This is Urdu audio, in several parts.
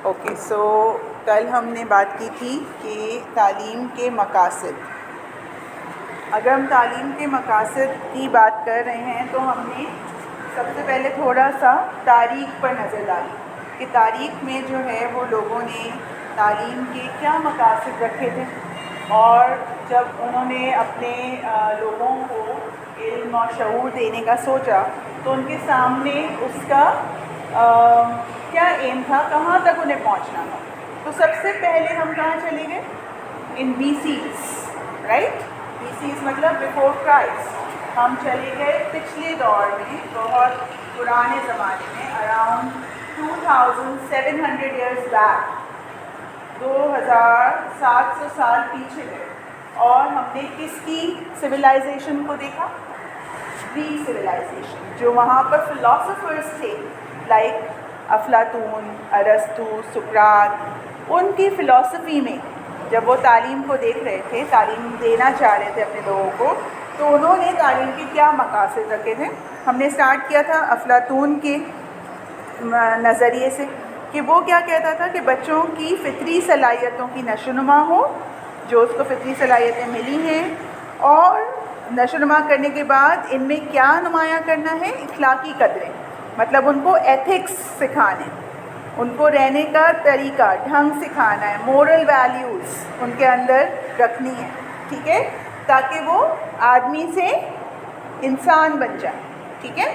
اوکے، سو کل ہم نے بات کی تھی کہ تعلیم کے مقاصد. اگر ہم تعلیم کے مقاصد کی بات کر رہے ہیں تو ہم نے سب سے پہلے تھوڑا سا تاریخ پر نظر ڈالی کہ تاریخ میں جو ہے وہ لوگوں نے تعلیم کے کیا مقاصد رکھے تھے، اور جب انہوں نے اپنے لوگوں کو علم اور شعور دینے کا سوچا تو ان کے سامنے اس کا کیا ایم تھا، کہاں تک انہیں پہنچنا تھا. تو سب سے پہلے ہم کہاں چلے گئے؟ ان BCs، رائٹ؟ BCs مطلب بیفور کرائسٹ. ہم چلے گئے پچھلے دور میں، بہت پرانے زمانے میں، اراؤنڈ 2700 ایئرس بیک، 2700 سال پیچھے گئے، اور ہم نے کس کی سویلائزیشن کو دیکھا؟ Greek civilisation. جو وہاں پر فلاسفرز تھے لائک افلاطون، ارسطو، سقراط، ان کی فلسفی میں جب وہ تعلیم کو دیکھ رہے تھے، تعلیم دینا چاہ رہے تھے اپنے لوگوں کو، تو انہوں نے تعلیم کے کیا مقاصد رکھے تھے. ہم نے اسٹارٹ کیا تھا افلاطون کے نظریے سے کہ وہ کیا کہتا تھا کہ بچوں کی فطری صلاحیتوں کی نشو و نما ہو، جو اس کو فطری صلاحیتیں ملی ہیں، اور نشو و نما کرنے کے بعد ان میں کیا نمایاں کرنا ہے؟ اخلاقی قدریں. مطلب ان کو ایتھکس سکھانے، ان کو رہنے کا طریقہ، ڈھنگ سکھانا ہے، مورل ویلیوز ان کے اندر رکھنی ہے، ٹھیک ہے، تاکہ وہ آدمی سے انسان بن جائے، ٹھیک ہے،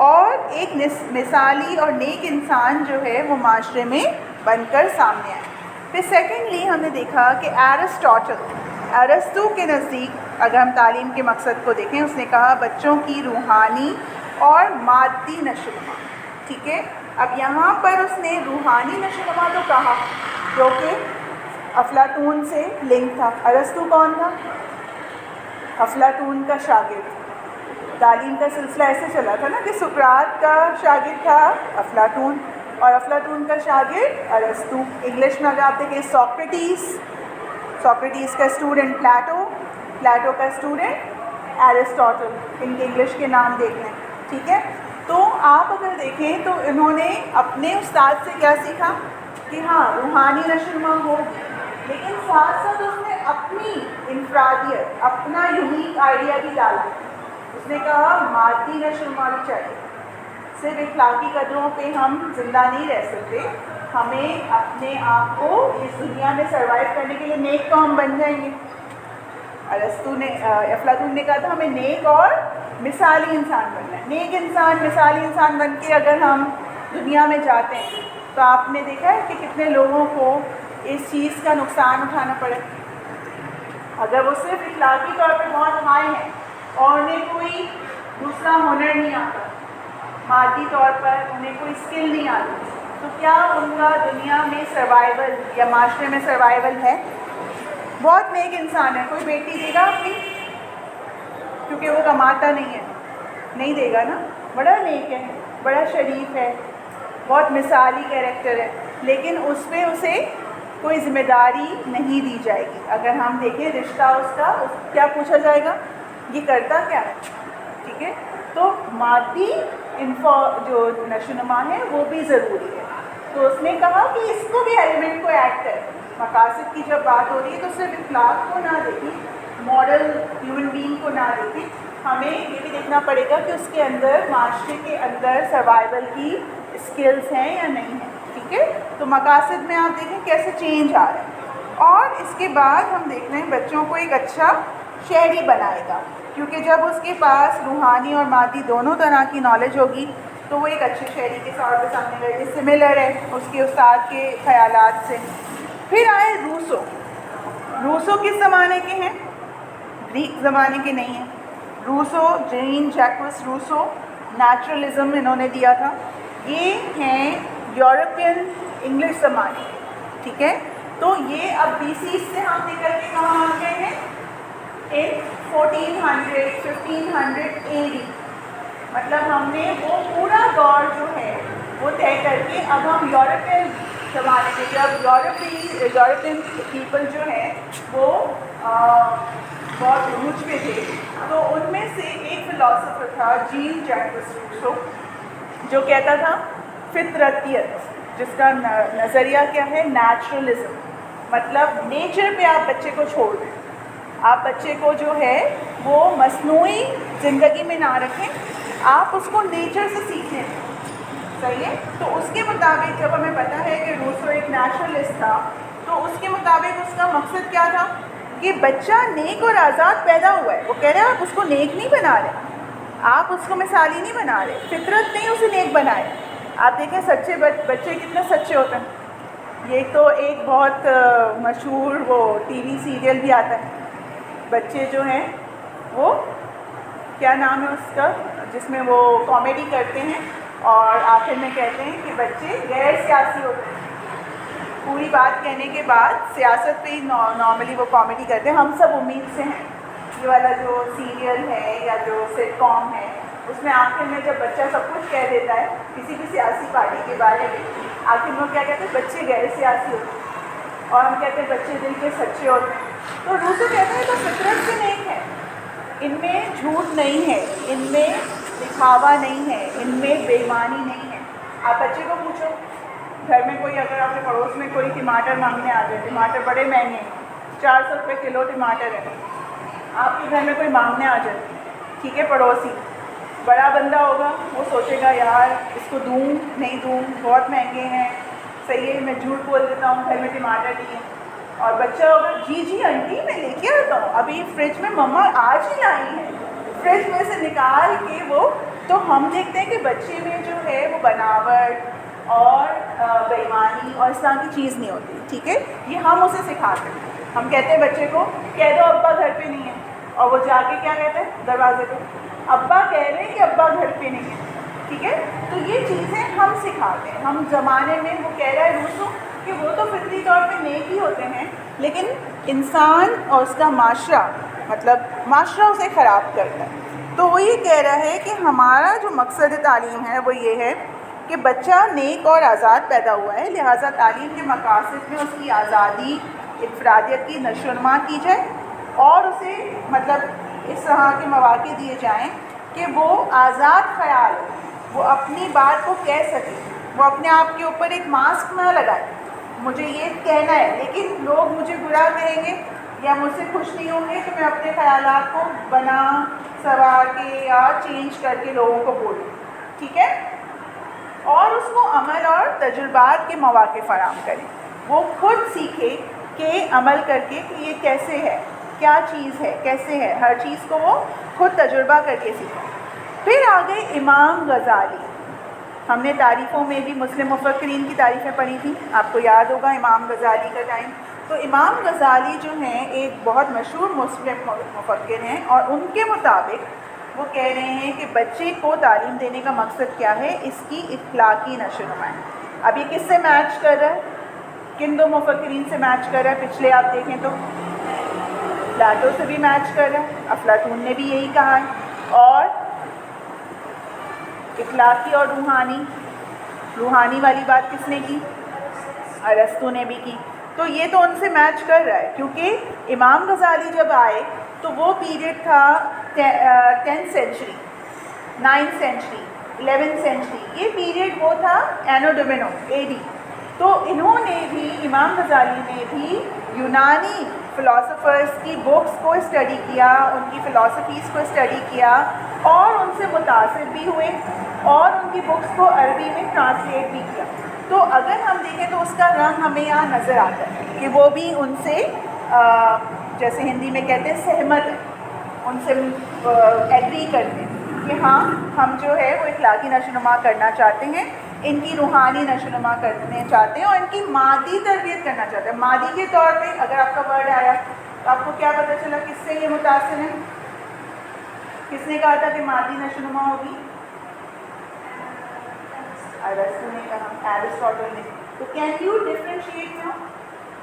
اور ایک مثالی اور نیک انسان جو ہے وہ معاشرے میں بن کر سامنے آئے. پھر سیکنڈلی ہم نے دیکھا کہ ارسطو کے نزدیک اگر ہم تعلیم کے مقصد کو دیکھیں، اس نے کہا بچوں کی روحانی اور مادی نشو و نما، ٹھیک ہے. اب یہاں پر اس نے روحانی نشو و نما تو کہا، جو کہ افلاطون سے لنک تھا. ارسطو کون تھا؟ افلاطون کا شاگرد. تعلیم کا سلسلہ ایسے چلا تھا نا کہ سقراط کا شاگرد تھا افلاطون، اور افلاطون کا شاگرد ارسطو. انگلش میں اگر آپ دیکھیں سوکریٹیز کا اسٹوڈنٹ پلاٹو کا اسٹوڈنٹ ایرسٹوٹل. ان کے انگلش کے نام دیکھ لیں، ٹھیک ہے. تو آپ اگر دیکھیں تو انہوں نے اپنے استاد سے کیا سیکھا کہ ہاں روحانی نشو و نما ہوگی، لیکن ساتھ ساتھ اس نے اپنی انفرادیت، اپنا یونیک آئیڈیا بھی ڈالا. اس نے کہا مادی نشو و نما بھی چاہیے، صرف اخلاقی قدروں پہ ہم زندہ نہیں رہ سکتے، ہمیں اپنے آپ کو اس دنیا میں سروائیو کرنے کے لیے نیک تو ہم بن جائیں گے. افلاطون نے کہا تھا ہمیں نیک اور مثالی انسان بننا ہے. نیک انسان، مثالی انسان بن کے اگر ہم دنیا میں جاتے ہیں تو آپ نے دیکھا ہے کہ کتنے لوگوں کو اس چیز کا نقصان اٹھانا پڑے. اگر وہ صرف اخلاقی طور پہ بہت ہائی ہیں اور انہیں کوئی دوسرا ہنر نہیں آتا، مادی طور پر انہیں کوئی اسکل نہیں آتی، تو کیا ان کا دنیا میں سروائیول یا معاشرے میں سروائیول ہے؟ بہت نیک انسان ہے، کوئی بیٹی دے گا اپنی؟ کیونکہ وہ کماتا نہیں دے گا نا. بڑا نیک ہے، بڑا شریف ہے، بہت مثالی کیریکٹر ہے، لیکن اس پہ اسے کوئی ذمہ داری نہیں دی جائے گی. اگر ہم دیکھیں رشتہ اس کا کیا پوچھا جائے گا؟ یہ کرتا کیا ہے، ٹھیک ہے. تو مادی جو نشو و نما ہے وہ بھی ضروری ہے. تو اس نے کہا کہ اس کو بھی ایلیمنٹ کو ایڈ کریں. مقاصد کی جب بات ہو رہی ہے تو صرف اخلاق کو نہ دیکھیں، ماڈل ہیومن بینگ کو نہ دیکھیں، ہمیں یہ بھی دیکھنا پڑے گا کہ اس کے اندر، معاشرے کے اندر سروائیول کی اسکلز ہیں یا نہیں ہیں، ٹھیک ہے. تو مقاصد میں آپ دیکھیں کیسے چینج آ رہا ہے. اور اس کے بعد ہم دیکھ رہے ہیں بچوں کو ایک اچھا شہری بنائے گا، کیونکہ جب اس کے پاس روحانی اور مادی دونوں طرح کی نالج ہوگی تو وہ ایک اچھے شہری کے طور پہ سامنے گئے. سملر ہے اس کے استاد کے خیالات سے. پھر آئے روسو کس زمانے کے ہیں؟ گریک زمانے کے نہیں ہیں. جین جیکوس روسو، نیچرلزم انہوں نے دیا تھا. یہ ہیں یورپین انگلش زمانے، ٹھیک ہے. تو یہ اب BC سے ہم نکل کے کہاں آ گئے ہیں؟ ان 1500 AD. مطلب ہم نے وہ پورا دور جو ہے وہ طے کر کے اب ہم یورپین زمانے کے، جب یورپین پیپل جو ہیں وہ بہت عروج پہ تھے، تو ان میں سے ایک فلاسفر تھا جین جیکوس روسو، جو کہتا تھا فطرتیت، جس کا نظریہ کیا ہے؟ نیچرلزم، مطلب نیچر پہ آپ بچے کو چھوڑ دیں، آپ بچے کو جو ہے وہ مصنوعی زندگی میں نہ رکھیں، آپ اس کو نیچر سے سیکھیں، صحیح ہے؟ تو اس کے مطابق جب ہمیں پتہ ہے کہ روسو ایک نیچرلسٹ تھا، تو اس کے مطابق اس کا مقصد کیا تھا کہ بچہ نیک اور آزاد پیدا ہوا ہے. وہ کہہ رہے ہیں آپ اس کو نیک نہیں بنا رہے، آپ اس کو مثالی نہیں بنا رہے، فطرت نہیں اسے نیک بنائے. آپ دیکھیں سچے بچے کتنے سچے ہوتے ہیں. یہ تو ایک بہت مشہور وہ ٹی وی سیریل بھی آتا ہے، بچے جو ہیں وہ کیا نام ہے اس کا، جس میں وہ کامیڈی کرتے ہیں اور آخر میں کہتے ہیں کہ بچے غیر سیاسی ہوتے ہیں. پوری بات کہنے کے بعد سیاست پہ ہی نارملی وہ کامیڈی کرتے ہیں. ہم سب امید سے ہیں یہ والا جو سیریل ہے یا جو سٹ کام ہے، اس میں آخر میں جب بچہ سب کچھ کہہ دیتا ہے کسی بھی سیاسی پارٹی کے بارے میں، آخر میں کیا کہتے ہیں؟ بچے غیر سیاسی ہوتے ہیں، اور ہم کہتے ہیں بچے دل کے سچے ہوتے ہیں. تو روسو کہتے ہیں تو فطرت سے نہیں ہے، ان میں جھوٹ نہیں ہے، ان میں دکھاوا نہیں ہے، ان میں بے ایمانی نہیں ہے. آپ بچے کو پوچھو، گھر میں کوئی اگر آپ کے پڑوس میں کوئی ٹماٹر مانگنے آ جائے، ٹماٹر بڑے مہنگے ہیں، 400 روپے کلو ٹماٹر ہے، آپ کے گھر میں کوئی مانگنے آ جائے، ٹھیک ہے، پڑوسی بڑا بندہ ہوگا، وہ سوچے گا یار اس کو دوں نہیں دوں، بہت مہنگے ہیں، صحیح ہے میں جھوٹ بول دیتا ہوں گھر میں ٹماٹر نہیں ہے. اور بچہ ہوگا جی جی آنٹی میں لے کے آتا ہوں، ابھی فریج میں مما آج ہی لائی ہے، فریج میں سے نکال کے وہ. تو ہم دیکھتے ہیں کہ بچے میں جو ہے وہ بناوٹ اور بے ایمانی اور اس طرح کی چیز نہیں ہوتی. ٹھیک ہے، یہ ہم اسے سکھاتے ہیں. ہم کہتے ہیں بچے کو کہہ دو ابا گھر پہ نہیں ہے، اور وہ جا کے کیا کہتے ہیں دروازے پہ، ابا کہہ رہے ہیں کہ ابا گھر پہ نہیں ہے. ٹھیک ہے، تو یہ چیزیں ہم سکھاتے ہیں. ہم زمانے میں وہ کہہ رہا ہے روسو کہ وہ تو فطری طور پہ نیک ہی ہوتے ہیں، لیکن انسان اور اس کا معاشرہ، مطلب معاشرہ اسے خراب کرتا ہے. تو وہ یہ کہہ رہا ہے کہ ہمارا جو مقصد تعلیم ہے وہ یہ ہے کہ بچہ نیک اور آزاد پیدا ہوا ہے، لہٰذا تعلیم کے مقاصد میں اس کی آزادی، انفرادیت کی نشو و نما کی جائے، اور اسے مطلب اس طرح کے مواقع دیے جائیں کہ وہ آزاد خیال ہو، وہ اپنی بات کو کہہ سکے، وہ اپنے آپ کے اوپر ایک ماسک نہ لگائے. مجھے یہ کہنا ہے لیکن لوگ مجھے برا کہیں گے یا مجھ سے خوش نہیں ہوں گے، تو میں اپنے خیالات کو بنا سوار کے یا چینج کر کے لوگوں کو بولوں. ٹھیک ہے، اور اس کو عمل اور تجربات کے مواقع فراہم کریں. وہ خود سیکھے کہ عمل کر کے کہ یہ کیسے ہے، کیا چیز ہے، کیسے ہے، ہر چیز کو وہ خود تجربہ کر کے سیکھے. پھر آگے امام غزالی. ہم نے تعریفوں میں بھی مسلم مفکرین کی تعریفیں پڑھی تھیں، آپ کو یاد ہوگا امام غزالی کا ٹائم. تو امام غزالی جو ہیں ایک بہت مشہور مسلم مفکر ہیں، اور ان کے مطابق وہ کہہ رہے ہیں کہ بچے کو تعلیم دینے کا مقصد کیا ہے؟ اس کی اخلاقی نشو و نما. اب یہ کس سے میچ کر رہا ہے؟ کن دو مفکرین سے میچ کر رہا ہے؟ پچھلے آپ دیکھیں تو پلاٹو سے بھی میچ کر رہا ہے، افلاطون نے بھی یہی کہا ہے. اور اخلاقی اور روحانی والی بات کس نے کی؟ ارسطو نے بھی کی. تو یہ تو ان سے میچ کر رہا ہے، کیونکہ امام غزالی جب آئے تو وہ پیریڈ تھا 10th century, 9th century, 11th century. یہ پیریڈ وہ تھا اینو ڈومینو AD. تو انہوں نے بھی، امام غزالی نے بھی یونانی فلاسفرز کی بکس کو اسٹڈی کیا، ان کی فلاسفیز کو اسٹڈی کیا، اور ان سے متاثر بھی ہوئے، اور ان کی بکس کو عربی میں ٹرانسلیٹ بھی کیا. تو اگر ہم دیکھیں تو اس کا رنگ ہمیں یہاں نظر آتا ہے کہ وہ بھی ان سے جیسے ہندی میں کہتے ہیں سہمت ہے، ان سے ایگری کرتے ہیں کہ ہاں ہم جو ہے وہ اخلاقی نشو و نما کرنا چاہتے ہیں، ان کی روحانی نشو و نما کرنے چاہتے ہیں، اور ان کی مادی تربیت کرنا چاہتے ہیں. مادی کے طور پہ اگر آپ کا ورڈ آیا تو آپ کو کیا پتہ چلا کس سے یہ متاثر ہے؟ کس نے کہا تھا کہ مادی نشو و نما ہوگی؟ ارسطو نے کہا، ایرسٹوٹل نے. تو کین یو ڈفرینشیٹ ناؤ؟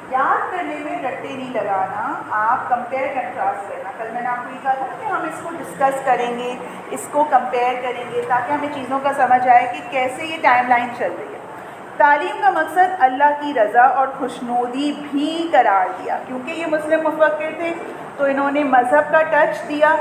یاد کرنے میں رٹے نہیں لگانا، آپ کمپیئر کنٹراسٹ کرنا. کل میں نے آپ کو یہ کہا تھا کہ ہم اس کو ڈسکس کریں گے، اس کو کمپیئر کریں گے تاکہ ہمیں چیزوں کا سمجھ آئے کہ کیسے یہ ٹائم لائن چل رہی ہے. تعلیم کا مقصد اللہ کی رضا اور خوشنودی بھی قرار دیا. کیونکہ یہ مسلم مفکر تھے تو انہوں نے مذہب کا ٹچ دیا،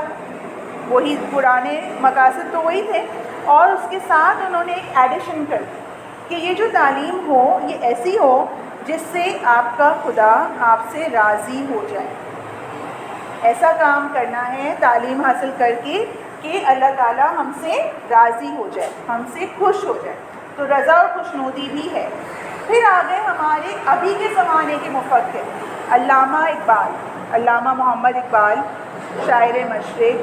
وہی پرانے مقاصد تو وہی تھے، اور اس کے ساتھ انہوں نے ایک ایڈیشن کر دی کہ یہ جو تعلیم ہو یہ ایسی ہو جس سے آپ کا خدا آپ سے راضی ہو جائے. ایسا کام کرنا ہے تعلیم حاصل کر کے کہ اللہ تعالیٰ ہم سے راضی ہو جائے, ہم سے خوش ہو جائے. تو رضا اور خوشنودی بھی ہے. پھر آگئے ہمارے ابھی کے زمانے کے مفکر علامہ اقبال, علامہ محمد اقبال, شاعر مشرق,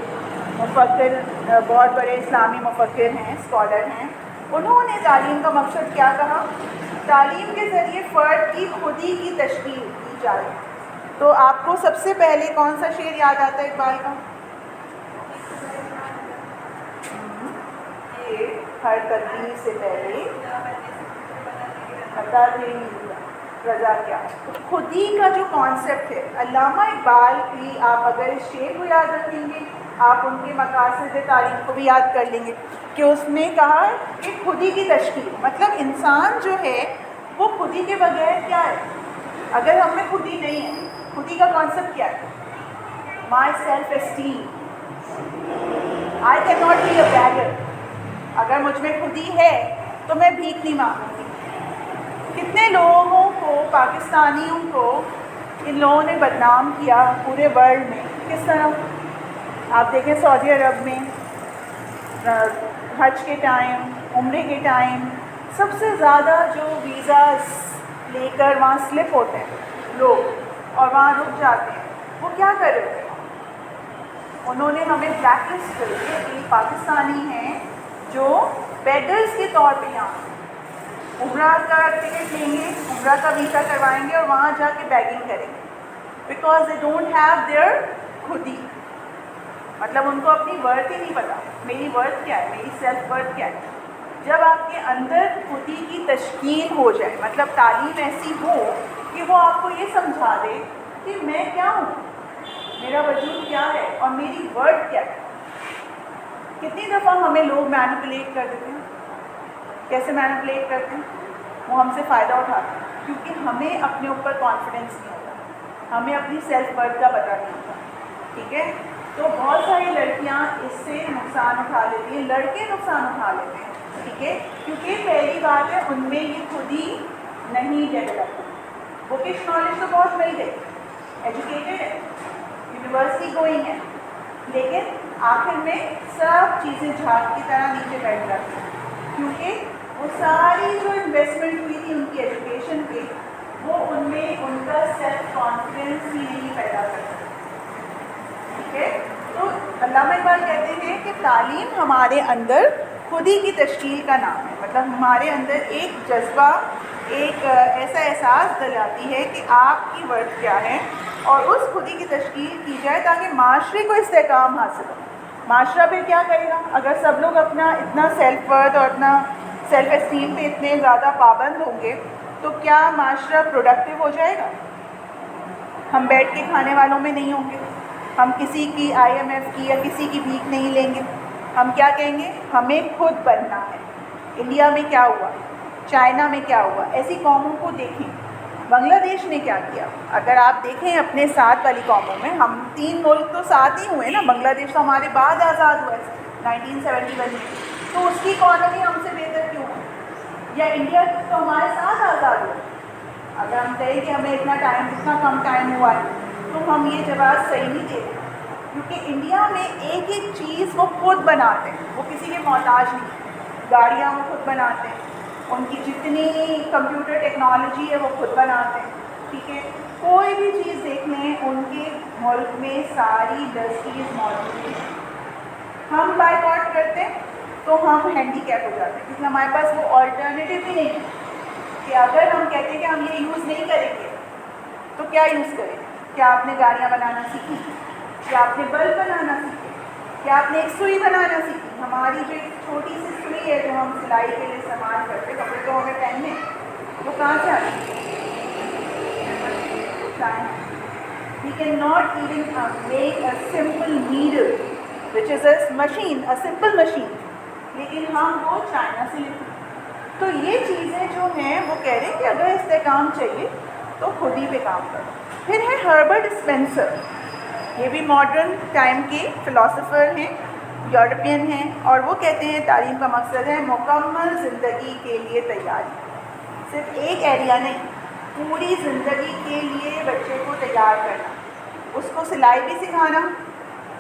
مفکر, بہت بڑے اسلامی مفکر ہیں, اسکالر ہیں. انہوں نے تعلیم کا مقصد کیا کہا؟ تعلیم کے ذریعے فرد کی خودی کی تشکیل کی جائے. تو آپ کو سب سے پہلے کون سا شعر یاد آتا ہے اقبال کا؟ ہر تدبیر سے پہلے عطا تیری رضا کیا. خودی کا جو کانسیپٹ ہے علامہ اقبال کی, آپ اگر اس شعر کو یاد رکھیں گے آپ ان کے مقاصد تعلیم کو بھی یاد کر لیں گے کہ اس نے کہا کہ خودی کی تشکیل مطلب انسان جو ہے وہ خودی کے بغیر کیا ہے. اگر ہم میں خودی نہیں ہے, خودی کا کانسیپٹ کیا ہے؟ My self esteem. I can not be a beggar. اگر مجھ میں خودی ہے تو میں بھیک نہیں مانگوں گی. کتنے لوگوں کو, پاکستانیوں کو ان لوگوں نے بدنام کیا پورے ورلڈ میں. کس طرح؟ آپ دیکھیں سعودی عرب میں حج کے ٹائم, عمرے کے ٹائم سب سے زیادہ جو ویزاز لے کر وہاں سلپ ہوتے ہیں لوگ اور وہاں رک جاتے ہیں, وہ کیا کر رہے ہیں؟ انہوں نے ہمیں بلیک لسٹ کر دیا کہ پاکستانی ہیں جو بیگرز کے طور پہ یہاں عمرہ کا ٹکٹ لیں گے, عمرہ کا ویزا کروائیں گے اور وہاں جا کے بیگنگ کریں گے because they don't have their خودی. مطلب ان کو اپنی ورتھ ہی نہیں پتا, میری ورتھ کیا ہے, میری سیلف ورتھ کیا ہے. جب آپ کے اندر خودی کی تشکیل ہو جائے, مطلب تعلیم ایسی ہو کہ وہ آپ کو یہ سمجھا دے کہ میں کیا ہوں, میرا وجود کیا ہے اور میری ورتھ کیا ہے. کتنی دفعہ ہمیں لوگ مینیپولیٹ کر دیتے ہیں. کیسے مینیپولیٹ کرتے ہیں؟ وہ ہم سے فائدہ اٹھاتے ہیں کیونکہ ہمیں اپنے اوپر کانفیڈنس نہیں ہوتا, ہمیں اپنی سیلف ورتھ کا پتہ نہیں ہوتا. ٹھیک ہے, تو بہت ساری لڑکیاں اس سے نقصان اٹھا لیتی ہیں, لڑکے نقصان اٹھا لیتے ہیں. ٹھیک ہے, کیونکہ پہلی بات ہے ان میں یہ خودی نہیں ڈیولپ. بکش نالج تو بہت مل گئی, ایجوکیٹڈ ہے, یونیورسٹی گوئنگ ہے, لیکن آخر میں سب چیزیں جھاگ کی طرح نیچے بیٹھ جاتی ہیں کیونکہ وہ ساری جو انویسٹمنٹ ہوئی تھی ان کی ایجوکیشن پہ وہ ان میں ان کا سیلف کانفیڈنس ہی نہیں پیدا کرتا. ٹھیک ہے, تو علامہ اقبال کہتے ہیں کہ تعلیم ہمارے اندر خودی کی تشکیل کا نام ہے. مطلب ہمارے اندر ایک جذبہ, ایک ایسا احساس دلاتی ہے کہ آپ کی ورتھ کیا ہے اور اس خودی کی تشکیل کی جائے تاکہ معاشرے کو استحکام حاصل ہو. معاشرہ پھر کیا کرے گا؟ اگر سب لوگ اپنا اتنا سیلف ورتھ اور اپنا سیلف اسٹیم پہ اتنے زیادہ پابند ہوں گے تو کیا معاشرہ پروڈکٹیو ہو جائے گا؟ ہم بیٹھ کے کھانے والوں میں نہیں ہوں گے, ہم کسی کی IMF کی یا کسی کی بھیک نہیں لیں گے. ہم کیا کہیں گے؟ ہمیں خود بننا ہے. انڈیا میں کیا ہوا, چائنا میں کیا ہوا, ایسی قوموں کو دیکھیں. بنگلہ دیش نے کیا کیا؟ اگر آپ دیکھیں اپنے ساتھ والی قوموں میں, ہم 3 ملک تو ساتھ ہی ہوئے نا, بنگلہ دیش تو ہمارے بعد آزاد ہوا ہے 1971 میں, تو اس کی اکانومی ہم سے بہتر کیوں ہے؟ یا انڈیا تو ہمارے ساتھ آزاد ہوا. اگر ہم کہیں کہ ہمیں اتنا کم ٹائم ہوا ہے تو ہم یہ جواب صحیح نہیں دے رہے کیونکہ انڈیا میں ایک ایک چیز وہ خود بناتے ہیں, وہ کسی کے محتاج نہیں. گاڑیاں وہ خود بناتے ہیں, ان کی جتنی کمپیوٹر ٹیکنالوجی ہے وہ خود بناتے ہیں. ٹھیک ہے, کوئی بھی چیز دیکھ لیں ان کے ملک میں ساری انڈسٹریز موجود ہیں. ہم بائی کاٹ کرتے ہیں تو ہم ہینڈی کیپ ہو جاتے ہیں کیونکہ ہمارے پاس وہ آلٹرنیٹیو ہی نہیں ہے کہ اگر ہم کہتے ہیں کہ ہم یہ یوز نہیں کریں گے تو کیا یوز کریں. کیا آپ نے گاڑیاں بنانا سیکھی؟ کیا آپ نے بلب بنانا سیکھے؟ کیا آپ نے ایک سوئی بنانا سیکھی؟ ہماری جو ایک چھوٹی سی سوئی ہے جو ہم سلائی کے لیے استعمال کرتے, کپڑے تو ہمیں پہننے, وہ کہاں سے آتی ہے؟ We cannot even make a simple needle which is a machine, a simple machine, لیکن ہم وہ چائنا سے لیتے. تو یہ چیزیں جو ہیں وہ کہہ رہے ہیں کہ اگر استحکام چاہیے تو خود ہی پہ کام کرو. پھر ہے ہربرٹ اسپینسر, یہ بھی ماڈرن ٹائم کے فلاسفر ہیں. یورپین ہیں، اور وہ کہتے ہیں تعلیم کا مقصد ہے مکمل زندگی کے لیے تیاری. صرف ایک ایریا نہیں، پوری زندگی کے لیے بچے کو تیار کرنا. اس کو سلائی بھی سکھانا.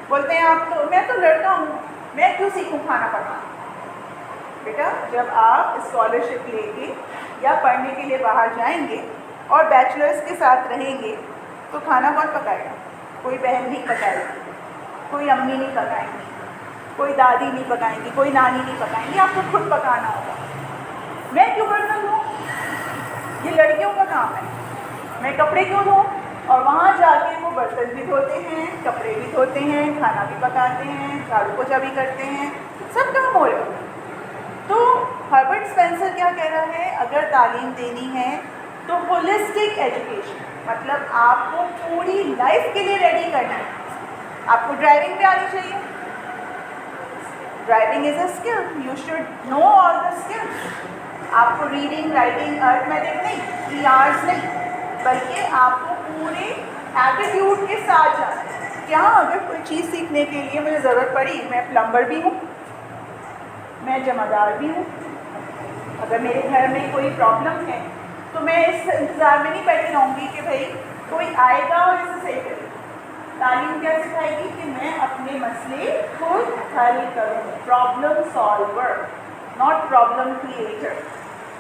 بولتے ہیں آپ تو میں تو لڑکا ہوں، میں کیوں سیکھوں کھانا پکانا؟ بیٹا جب آپ اسکالرشپ لے کے یا پڑھنے کے لیے باہر جائیں گے اور بیچلرس کے ساتھ رہیں گے تو کھانا کون پکائے گا؟ کوئی بہن نہیں پکائے گی، کوئی امی نہیں پکائیں گی، کوئی دادی نہیں پکائیں گی، کوئی نانی نہیں پکائیں گی، آپ کو خود پکانا ہوگا. میں کیوں برتن دھوں؟ یہ لڑکیوں کا کام ہے. میں کپڑے کیوں دھوں؟ اور وہاں جا کے وہ برتن بھی دھوتے ہیں، کپڑے بھی دھوتے ہیں، کھانا بھی پکاتے ہیں، جھاڑو پوچھا بھی کرتے ہیں، سب کام ہو رہے ہیں. تو ہربرٹ اسپینسر کیا کہہ رہا ہے؟ اگر تعلیم دینی ہے تو ہولسٹک ایجوکیشن، مطلب آپ کو پوری لائف کے لیے ریڈی کرنا ہے. آپ کو ڈرائیونگ بھی آنی چاہیے. Driving is a skill, you should know all the skills. آپ کو ریڈنگ رائٹنگ ارتھمیٹک نہیں، 3 hours نہیں، بلکہ آپ کو پورے ایٹیٹیوڈ کے ساتھ جانا ہے. کیا اگر کوئی چیز سیکھنے کے لیے مجھے ضرورت پڑی، میں پلمبر بھی ہوں، میں جمع دار بھی ہوں. اگر میرے گھر میں کوئی پرابلم ہے تو میں اس انتظار میں نہیں بیٹھی رہوں گی کہ بھائی کوئی آئے گا اور اسے صحیح کرے. تعلیم کیا سکھائے گی کہ میں اپنے مسئلے خود حل کروں. Problem solver, not problem creator.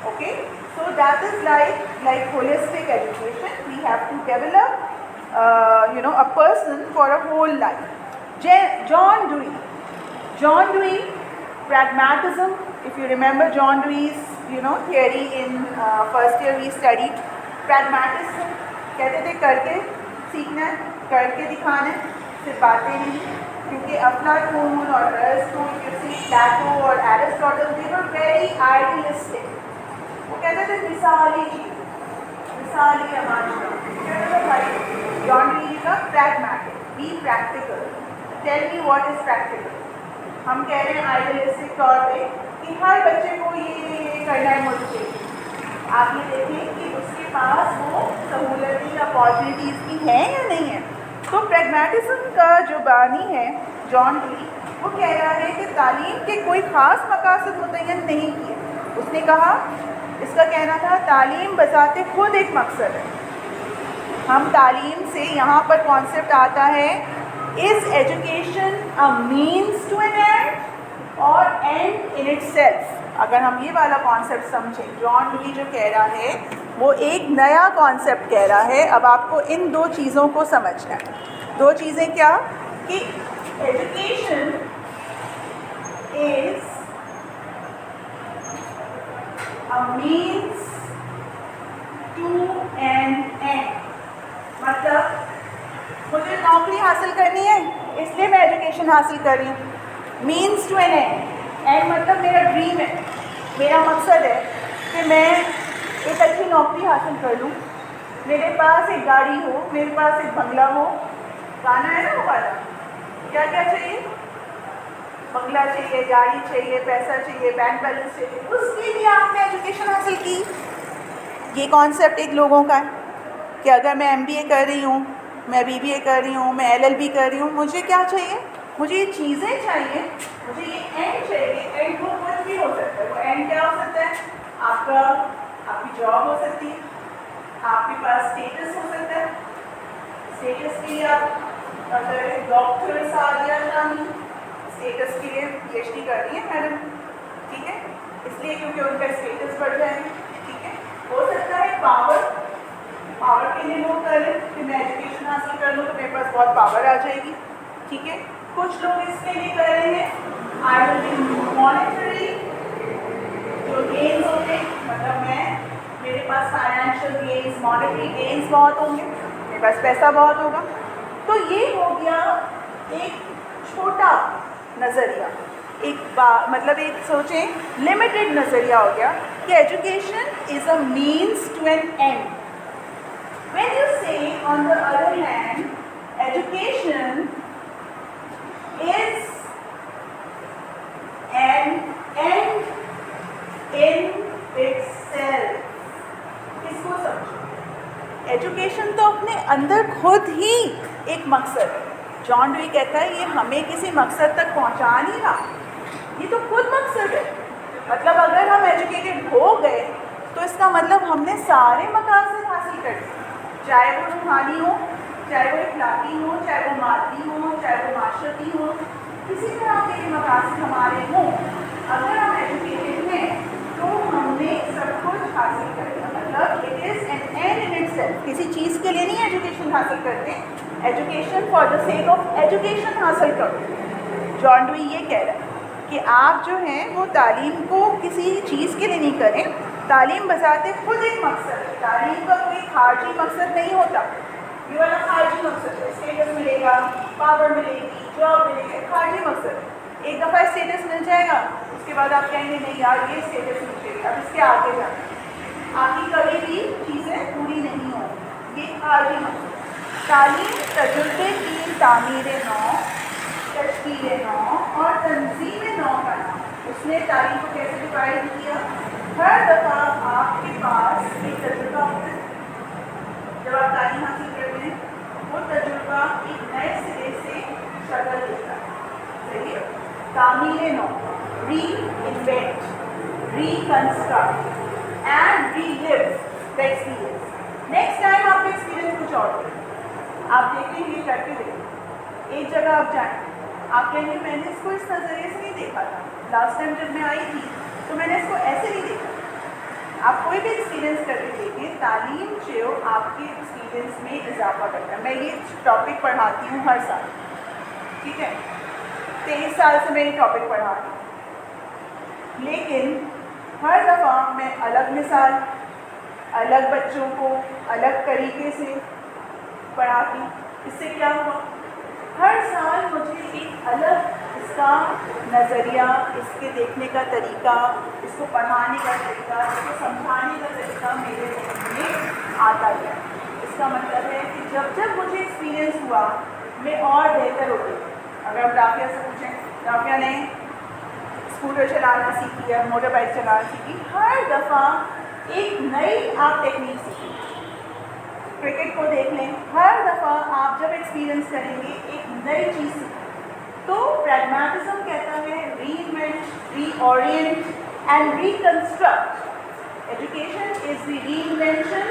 Okay, so that is like holistic education. We have to develop a person for a whole life. John Dewey, pragmatism. If you remember John Dewey's theory in first year we studied pragmatism. کہتے تھے کر کے سیکھنا ہے، کر کے دکھانا ہے، صرف باتیں نہیں. کیونکہ افلاطون اور ارسطو، پلیٹو اور Aristotle, they were very idealistic. وہ کہتے تھے مثالی چیز، مثالی معاشرہ. کہتے تھے بھائی جان ڈیوی کا pragmatic, be practical, tell me what is practical. ہم کہہ رہے ہیں آئیڈیلسٹک طور پہ کہ ہر بچے کو یہ کرنا ہے مجھے. آپ یہ دیکھیں کہ اس کے پاس وہ سہولتیں اپارچونیٹیز کی ہیں یا نہیں ہیں. تو پریگمیٹزم کا جو بانی ہے جان ڈیوی، وہ کہہ رہا ہے کہ تعلیم کے کوئی خاص مقاصد متعین نہیں کیے. اس نے کہا، اس کا کہنا تھا تعلیم بذات خود ایک مقصد ہے. ہم تعلیم سے یہاں پر کانسیپٹ آتا ہے is education a means to an end اور اینڈ ان اٹ سیلف. اگر ہم یہ والا کانسیپٹ سمجھیں، جان ڈیوی جو کہہ رہا ہے وہ ایک نیا کانسیپٹ کہہ رہا ہے. اب آپ کو ان 2 چیزوں کو سمجھنا ہے. 2 چیزیں کیا؟ کہ education is a means to an end. مطلب مجھے نوکری حاصل کرنی ہے اس لیے میں ایجوکیشن حاصل کر رہی ہوں. Means to an end, end مطلب میرا ڈریم ہے، میرا مقصد ہے کہ میں ایک اچھی نوکری حاصل کر لوں، میرے پاس ایک گاڑی ہو، میرے پاس ایک بنگلہ ہو. گانا ہے نا وہ والا، کیا کیا چاہیے؟ بنگلہ چاہیے، گاڑی چاہیے، پیسہ چاہیے، بینک بیلنس چاہیے. اس کے لیے آپ نے ایجوکیشن حاصل کی. یہ کانسیپٹ ایک لوگوں کا ہے کہ اگر میں MBA کر رہی ہوں، میں BBA کر رہی ہوں، میں LLB کر رہی ہوں، مجھے کیا چاہیے؟ مجھے یہ چیزیں چاہیے، مجھے یہ اینڈ چاہیے. اینڈ وہ کچھ بھی ہو سکتا ہے. وہ اینڈ کیا ہو سکتا ہے؟ آپ کی جاب ہو سکتی ہے، آپ کے پاس اسٹیٹس ہو سکتا ہے. اسٹیٹس کے لیے آپ اگر ڈاکٹر سعدیہ جانی اسٹیٹس کے لیے PhD کر رہی ہیں میڈم، ٹھیک ہے، اس لیے کیونکہ ان کا اسٹیٹس بڑھ جائے گا. ٹھیک ہے، ہو سکتا ہے پاور کے لیے لوگ کر لیں کہ میں ایجوکیشن حاصل کر لوں تو میرے پاس بہت پاور آ جائے گی. ٹھیک ہے، کچھ لوگ اس کے لیے کر رہے ہیں مانیٹری جو گینز ہوتے ہیں، مطلب میرے پاس فائنینشیل گینز، مانیٹری گینز بہت ہوں گے، میرے پاس پیسہ بہت ہوگا. تو یہ ہو گیا ایک چھوٹا نظریہ، مطلب ایک سوچیں لمیٹڈ نظریہ ہو گیا کہ education is a means to an end. When you say on the other hand, education is an end in itself. اس کو سمجھو، ایجوکیشن تو اپنے اندر خود ہی ایک مقصد ہے. جان ڈوئی کہتا ہے یہ ہمیں کسی مقصد تک پہنچا نہیں رہا، یہ تو خود مقصد ہے. مطلب اگر ہم ایجوکیٹڈ ہو گئے تو اس کا مطلب ہم نے سارے مقاصد حاصل کر لیے، چاہے وہ روحانی ہو، چاہے وہ اخلاقی ہو، چاہے وہ مادی ہو، چاہے وہ معاشرتی ہو، کسی طرح کے بھی مقاصد ہمارے ہوں. اگر ہم ایجوکیٹڈ ہیں تو ہم نے سب کچھ حاصل کر لیا. مطلب it is an and in it self. کسی چیز کے لیے نہیں ایجوکیشن حاصل کرتے، education for the sake of education حاصل کرو. جان ڈوئی یہ کہہ رہا ہے کہ آپ جو ہیں وہ تعلیم کو کسی چیز کے لیے نہیں کریں. تعلیم بذات خود ایک مقصد ہے. تعلیم کا کوئی خارجی مقصد نہیں ہوتا. یہ والا خارجی مقصد ہے، اسٹیٹس ملے گا، پاور ملے گی، جاب ملے گی، خارجی مقصد ہے. ایک دفعہ اسٹیٹس مل جائے گا، اس کے بعد آپ کہیں گے نہیں یار یہ اسٹیٹس مل جائے گا، اب اس کے آگے جانا. آپ کی کبھی بھی چیزیں پوری نہیں ہوں. یہ خارجی مقصد. تعلیم تجربے کی تعمیر نو، تشکیل نو اور تنظیم نو کا نام. اس نے تعلیم کو کیسے ڈیفائن کیا؟ ہر دفعہ آپ کے پاس ایک تجربہ ہوتا ہے. جب آپ تعلیم حاصل کرتے ہیں وہ تجربہ ایک نئے سرے سے شکل دیتا ہے. صحیح ہے. تعمیر نو، reinvent, reconstruct and relive the experience. Next time آپ کا ایکسپیرئنس کچھ اور ہوگا. آپ دیکھیں گے، کر کے دیکھیں. ایک جگہ آپ جائیں، آپ کہیں گے میں نے اس کو اس نظریے سے نہیں دیکھا تھا، لاسٹ ٹائم جب میں آئی تھی تو میں نے اس کو ایسے نہیں دیکھا. آپ کوئی بھی ایکسپیرینس کر کے دیکھیں، تعلیم جو آپ کے ایکسپیرینس میں اضافہ کرتا ہے. میں یہ ٹاپک پڑھاتی ہوں ہر سال، ٹھیک ہے، 23 سال سے میں یہ ٹاپک پڑھا رہی ہوں. لیکن ہر دفعہ میں الگ مثال، الگ بچوں کو الگ طریقے سے پڑھاتی ہوں. اس سے کیا ہوا؟ ہر سال مجھے ایک الگ اس کا نظریہ، اس کے دیکھنے کا طریقہ، اس کو پڑھانے کا طریقہ، اس کو سمجھانے کا طریقہ میرے ذہن میں آتا گیا. اس کا مطلب ہے کہ جب جب مجھے ایکسپیرئنس ہوا میں اور بہتر ہو گئی. اگر آپ رافیہ سے پوچھیں، رافیہ نے اسکوٹر چلانا سیکھی ہے، موٹر بائک چلانا سیکھی، ہر دفعہ ایک نئی آپ ٹیکنیک سیکھی. کرکٹ کو دیکھ لیں، ہر دفعہ آپ جب ایکسپیرئنس کریں گے ایک نئی چیز سیکھیں. تو پریگمیٹزم کہتا ہے reinvent, reorient and reconstruct. Education is the reinvention,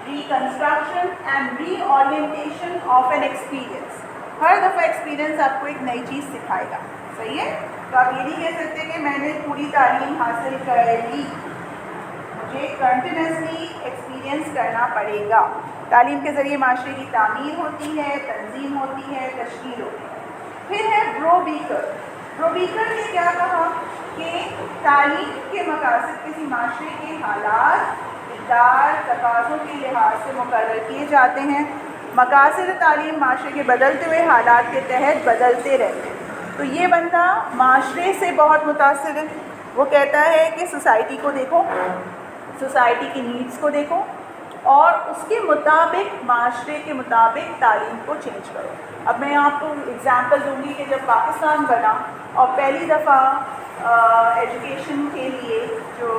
reconstruction and reorientation of an experience. ہر دفعہ ایکسپیرئنس آپ کو ایک نئی چیز سکھائے گا. صحیح ہے. تو آپ یہ نہیں کہہ سکتے کہ میں نے پوری تعلیم حاصل کر لی. مجھے کنٹینیوسلی ایکسپیرئنس کرنا پڑے گا. تعلیم کے ذریعے معاشرے کی تعمیر ہوتی ہے، تنظیم ہوتی ہے، تشکیل ہوتی ہے. پھر ہے برو بیکر. برو بیکر نے کیا کہا کہ تعلیم کے مقاصد کسی معاشرے کے حالات، اقدار، تقاضوں کے لحاظ سے مقرر کیے جاتے ہیں. مقاصد تعلیم معاشرے کے بدلتے ہوئے حالات کے تحت بدلتے رہتے ہیں. تو یہ بندہ معاشرے سے بہت متاثر ہے. وہ کہتا ہے کہ سوسائٹی کو دیکھو، سوسائٹی کی نیڈس کو دیکھو اور اس کے مطابق، معاشرے کے مطابق تعلیم کو چینج کرو. اب میں آپ کو اگزامپل دوں گی کہ جب پاکستان بنا اور پہلی دفعہ ایجوکیشن کے لیے جو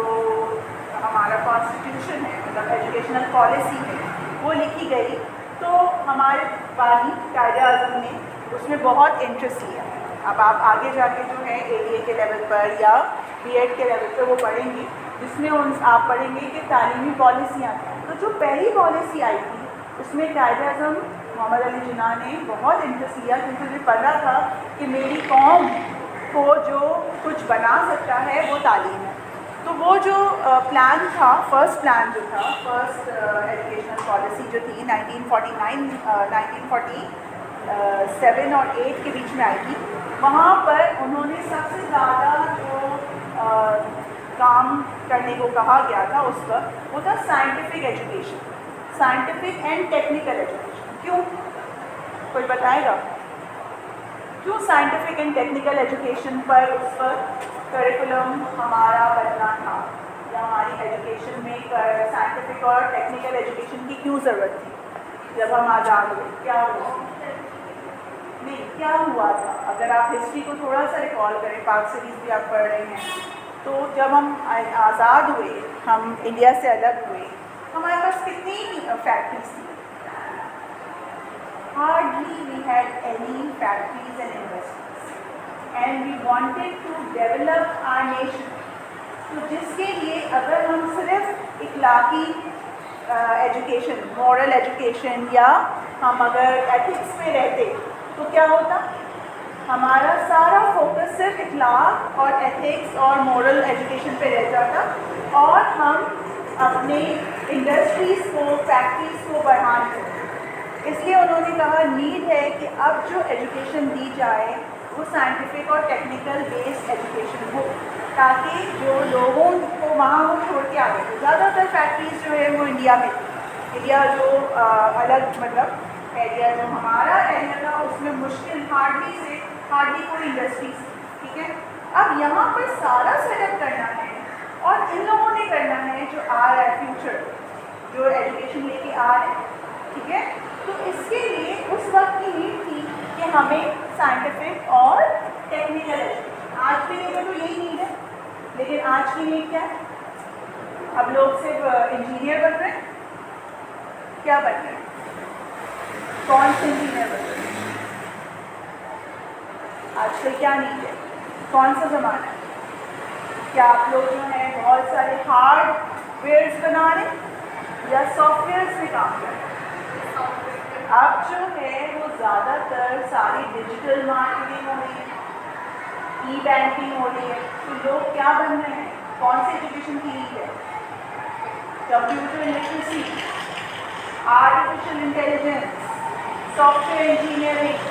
ہمارا کانسٹیٹیوشن ہے، مطلب ایجوکیشنل پالیسی ہے، وہ لکھی گئی تو ہمارے بانی قائد اعظم نے اس میں بہت انٹرسٹ لیا. اب آپ آگے جا کے جو ہے ADA کے لیول پر یا B.Ed کے لیول پہ وہ پڑھیں گے، جس میں آپ پڑھیں گے کہ تعلیمی پالیسیاں تھیں. تو جو پہلی پالیسی آئی تھی اس میں قائد اعظم محمد علی جناح نے بہت انٹرسٹ لیا، کیونکہ انہیں پتا تھا کہ میری قوم کو جو کچھ بنا سکتا ہے وہ تعلیم ہے. تو وہ جو پلان تھا، فرسٹ پلان جو تھا، فرسٹ ایجوکیشنل پالیسی جو تھی 1947 اور 8 کے بیچ میں آئی تھی، وہاں پر انہوں نے سب سے زیادہ جو کام کرنے کو کہا گیا تھا اس وقت، وہ تھا scientific education, scientific and technical education. کیوں؟ کوئی بتائے گا کیوں سائنٹیفک اینڈ ٹیکنیکل ایجوکیشن پر اس وقت کریکولم ہمارا بدلنا تھا، یا ہماری ایجوکیشن میں سائنٹیفک اور ٹیکنیکل ایجوکیشن کی کیوں ضرورت تھی؟ جب ہم آزاد ہوئے کیا ہوا؟ نہیں، کیا ہوا تھا؟ اگر آپ ہسٹری کو تھوڑا سا ریکال کریں، پاک سیریز بھی آپ پڑھ رہے ہیں، تو جب ہم آزاد ہوئے، ہم انڈیا سے الگ ہوئے، ہمارے پاس کتنی فیکٹریز تھیں؟ hardly we had any factories and industries, and we wanted to develop our nation. تو جس کے لیے اگر ہم صرف اخلاقی ایجوکیشن، مورل ایجوکیشن، یا ہم اگر ایتھکس میں رہتے تو کیا ہوتا؟ ہمارا سارا فوکس صرف اخلاق اور ایتھکس اور مورل ایجوکیشن پہ رہ جاتا، اور ہم اپنے انڈسٹریز کو، فیکٹریز کو بڑھانے. اس لیے انہوں نے کہا نیڈ ہے کہ اب جو ایجوکیشن دی جائے وہ سائنٹیفک اور ٹیکنیکل بیسڈ ایجوکیشن ہو، تاکہ جو لوگوں کو وہاں وہ چھوڑ کے آ گئے. زیادہ تر فیکٹریز جو ہے وہ انڈیا میں تھی. انڈیا جو الگ مطلب ایریا جو ہمارا ایریا تھا اس میں مشکل ہارڈلی کوئی انڈسٹریز. ٹھیک ہے، اب یہاں پر سارا سیٹ اپ کرنا ہے، اور ان لوگوں نے کرنا ہے جو آ رہا ہے فیوچر، جو ایجوکیشن لے کے آ رہے ہیں. ٹھیک ہے، تو اس کے لیے اس وقت کی نیڈ تھی کہ ہمیں سائنٹیفک اور ٹیکنیکل ایجوکیشن. آج کے لیے تو یہی نیڈ ہے، لیکن آج کی نیڈ کیا ہے؟ اب لوگ صرف انجینئر بن رہے ہیں. کیا بن رہے ہیں؟ کون سے انجینئر بن رہے ہیں؟ آج کل کیا نیڈ ہے؟ کون سا زمانہ ہے؟ کیا آپ لوگ جو ہیں بہت سارے ہارڈ ویئرس بنا رہے ہیں یا سافٹ ویئرس میں کام کر رہے ہیں؟ اب جو ہے وہ زیادہ تر ساری ڈیجیٹل مارکیٹنگ ہو رہی ہے، ای بینکنگ ہو رہی ہے. تو لوگ کیا بن رہے ہیں؟ کون سی ایجوکیشن کی نیڈ ہے؟ Computer literacy, artificial intelligence, soft ware engineering.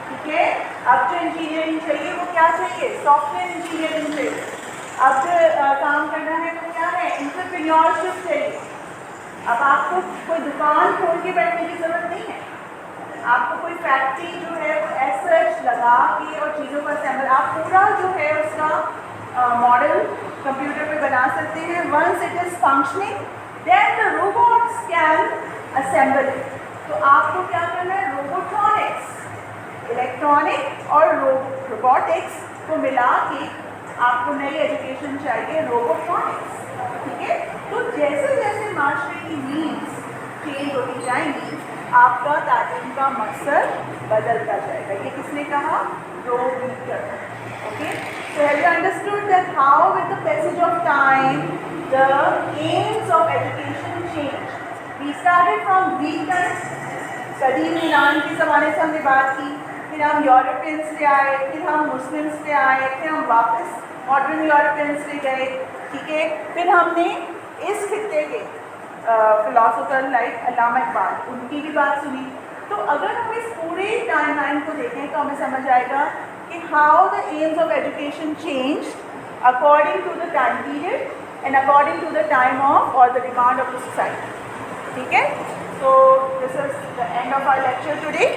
ٹھیک ہے، اب جو انجینئرنگ چاہیے وہ کیا چاہیے؟ سافٹ ویئر انجینئرنگ چاہیے. اب جو کام کرنا ہے وہ کیا ہے؟ انٹرپرینیورشپ چاہیے. اب آپ کو کوئی دکان کھول کے بیٹھنے کی ضرورت نہیں ہے. آپ کو کوئی فیکٹری جو ہے وہ ایسٹ لگا کے اور چیزوں کا اسمبل، آپ پورا جو ہے اس کا ماڈل کمپیوٹر پہ بنا سکتے ہیں. Once it is functioning then the robots can assemble. تو آپ کو کیا کرنا ہے؟ روبوٹرونکس، الیکٹرانک اور روبوٹکس کو ملا کے آپ کو نئی ایجوکیشن چاہیے، روبوٹرونکس. ٹھیک ہے، تو جیسے جیسے معاشرے کی نیڈس چینج ہوتی جائیں گی آپ کا تعلیم کا مقصد بدلتا جائے گا. یہ کس نے کہا؟ جو weaker. Okay, so have you understood that how with the passage of time the aims of education changed? We started from Greek times. قدیم یونان کے زمانے سے ہم نے بات کی، پھر ہم یورپینس پہ آئے، پھر ہم مسلمس پہ آئے، پھر ہم واپس ماڈرن یورپینس پہ گئے. ٹھیک ہے، پھر ہم نے اس خطے کے فلاسفر لائک علامہ اقبال، ان کی بھی بات سنی. تو اگر ہم اس پورے ٹائم لائن کو دیکھیں تو ہمیں سمجھ آئے گا کہ how the aims of education change according to the time period and according to the time of اور the demand of the society. ٹھیک ہے، so this is the end of our lecture today.